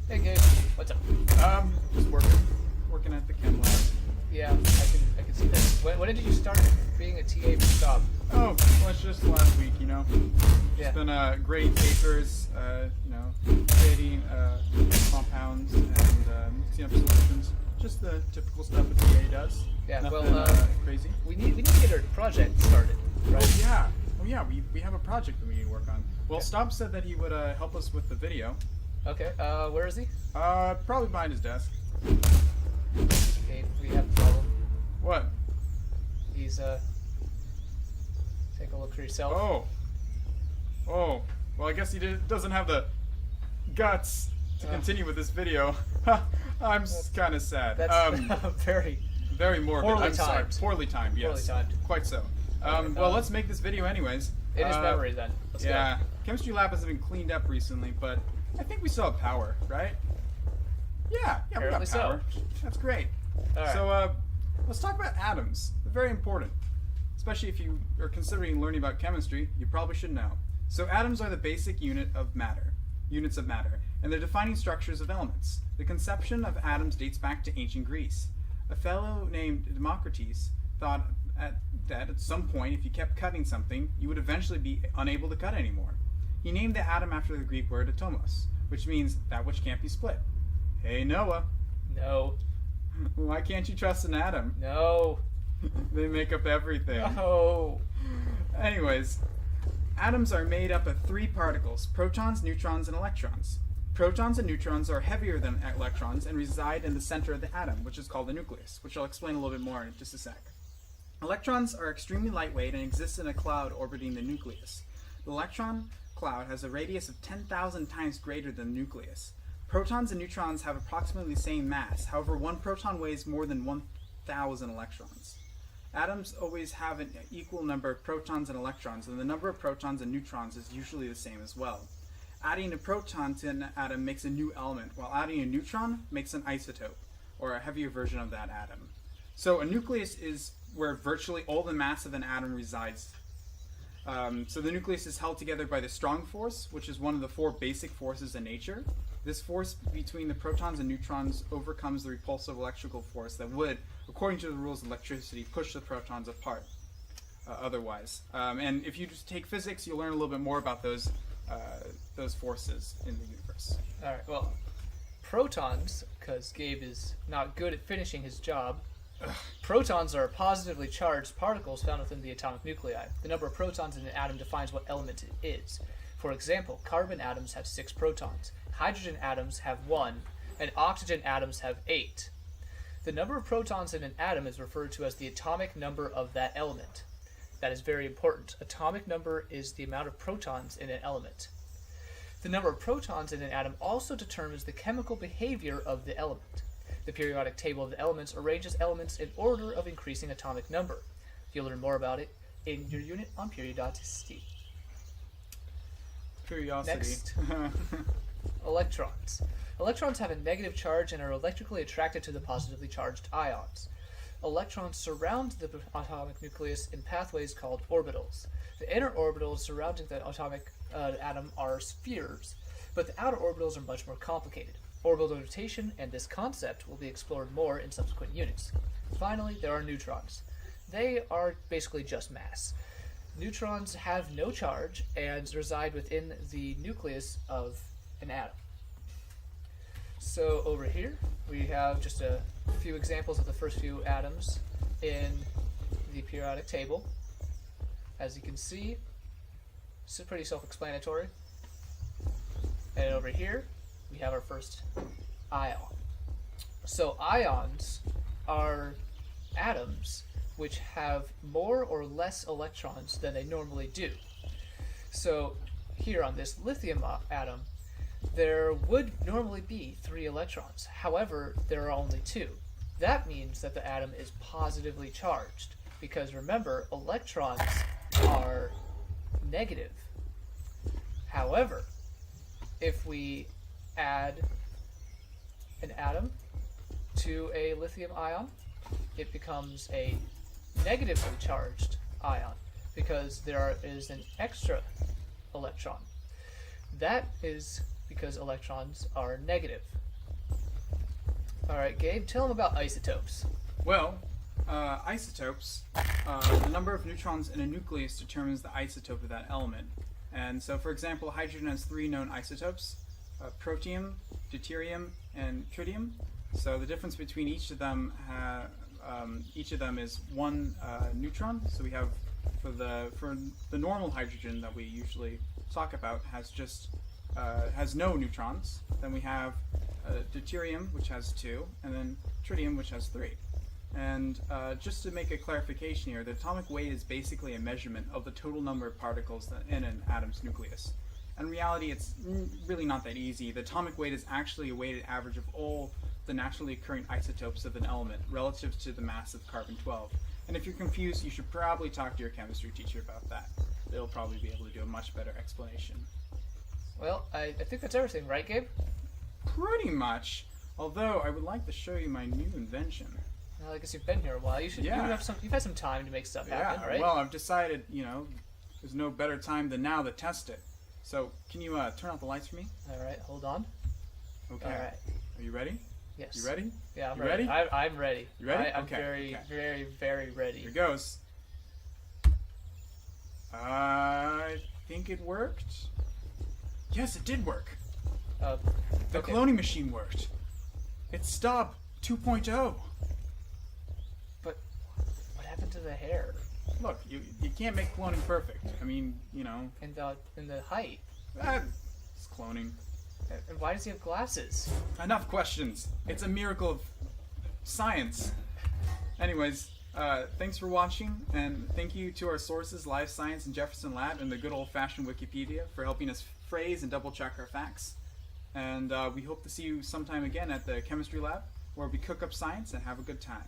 Hey Gabe, what's up? Just working at the chem lab. Yeah, I can see that. When did you start being a TA for Staab? Oh, well, it's just last week, you know. Yeah. Just been grading papers, creating compounds and mixing up solutions. Just the typical stuff a TA does. Yeah. Nothing, crazy. We need to get our project started, right? Oh yeah. We have a project that we need to work on. Well, Okay. Staab said that he would help us with the video. Okay. Where is he? Probably behind his desk. Okay, we have a problem. What? He's take a look for yourself. Oh. Well, I guess he doesn't have the guts to continue with this video. I'm kind of sad. That's very very morbid. poorly I'm sorry. timed. Poorly timed. Yes. Poorly timed. Quite so. Okay, Well, let's make this video anyways. in his memory then. Let's Yeah. Chemistry lab hasn't been cleaned up recently, but I think we still have power, right? Yeah, we got Apparently so. power. That's great. All right. So, let's talk about atoms. They're very important. Especially if you are considering learning about chemistry, you probably should know. So atoms are the basic units of matter, and they're defining structures of elements. The conception of atoms dates back to ancient Greece. A fellow named Democritus thought that at some point, if you kept cutting something, you would eventually be unable to cut anymore. He named the atom after the Greek word atomos, which means that which can't be split. Hey Noah, No. why can't you trust an atom? No. They make up everything. No. Anyways, atoms are made up of three particles: protons, neutrons, and electrons. Protons and neutrons are heavier than electrons and reside in the center of the atom, which is called the nucleus, which I'll explain a little bit more in just a sec. Electrons are extremely lightweight and exist in a cloud orbiting the nucleus. The electron cloud has a radius of 10,000 times greater than the nucleus. Protons and neutrons have approximately the same mass. However, one proton weighs more than 1,000 electrons. Atoms always have an equal number of protons and electrons, and the number of protons and neutrons is usually the same as well. Adding a proton to an atom makes a new element, while adding a neutron makes an isotope, or a heavier version of that atom. So a nucleus is where virtually all the mass of an atom resides. So the nucleus is held together by the strong force, which is one of the four basic forces in nature. This force between the protons and neutrons overcomes the repulsive electrical force that would, according to the rules of electricity, push the protons apart otherwise. And if you just take physics, you'll learn a little bit more about those forces in the universe. All right. Well, protons, because Gabe is not good at finishing his job. Protons are positively charged particles found within the atomic nuclei. The number of protons in an atom defines what element it is. For example, carbon atoms have 6 protons, hydrogen atoms have 1, and oxygen atoms have 8. The number of protons in an atom is referred to as the atomic number of that element. That is very important. Atomic number is the amount of protons in an element. The number of protons in an atom also determines the chemical behavior of the element. The periodic table of the elements arranges elements in order of increasing atomic number. You'll learn more about it in your unit on periodicity. Curiosity. Next. Electrons. Electrons have a negative charge and are electrically attracted to the positively charged ions. Electrons surround the atomic nucleus in pathways called orbitals. The inner orbitals surrounding the atomic atom are spheres, but the outer orbitals are much more complicated. Orbital rotation and this concept will be explored more in subsequent units. Finally, there are neutrons. They are basically just mass. Neutrons have no charge and reside within the nucleus of an atom. So over here, we have just a few examples of the first few atoms in the periodic table. As you can see, it's pretty self-explanatory. And over here, we have our first ion. So ions are atoms which have more or less electrons than they normally do. So here on this lithium atom, there would normally be 3 electrons. However, there are only 2. That means that the atom is positively charged, because remember, electrons are negative. However, if we add an atom to a lithium ion, it becomes a negatively charged ion because there is an extra electron. That is because electrons are negative. Alright, Gabe, tell them about isotopes. Well, isotopes, the number of neutrons in a nucleus determines the isotope of that element. And so, for example, hydrogen has 3 known isotopes, protium, deuterium, and tritium. So the difference between each of them is 1 neutron. So we have, for the normal hydrogen that we usually talk about, has no neutrons. Then we have deuterium, which has 2, and then tritium, which has 3. And just to make a clarification here, the atomic weight is basically a measurement of the total number of particles in an atom's nucleus. In reality, it's really not that easy. The atomic weight is actually a weighted average of all the naturally occurring isotopes of an element relative to the mass of carbon-12. And if you're confused, you should probably talk to your chemistry teacher about that. They'll probably be able to do a much better explanation. Well, I think that's everything, right, Gabe? Pretty much. Although, I would like to show you my new invention. Well, I guess you've been here a while. You've had some time to make stuff happen, right? Well, I've decided, there's no better time than now to test it. So, can you turn off the lights for me? Alright, hold on. Okay. Alright. Are you ready? Yes. You ready? Yeah, I'm You ready. ready? I'm ready. You ready? I'm Okay, very, okay. very, very ready. Here goes. I think it worked. Yes, it did work. The Okay. cloning machine worked. It's Staab 2.0. But what happened to the hair Look, you can't make cloning perfect. I mean, and the height? it's cloning. And why does he have glasses? Enough questions. It's a miracle of science. Anyways, thanks for watching, and thank you to our sources, Live Science and Jefferson Lab, and the good old-fashioned Wikipedia for helping us phrase and double-check our facts. And we hope to see you sometime again at the chemistry lab, where we cook up science and have a good time.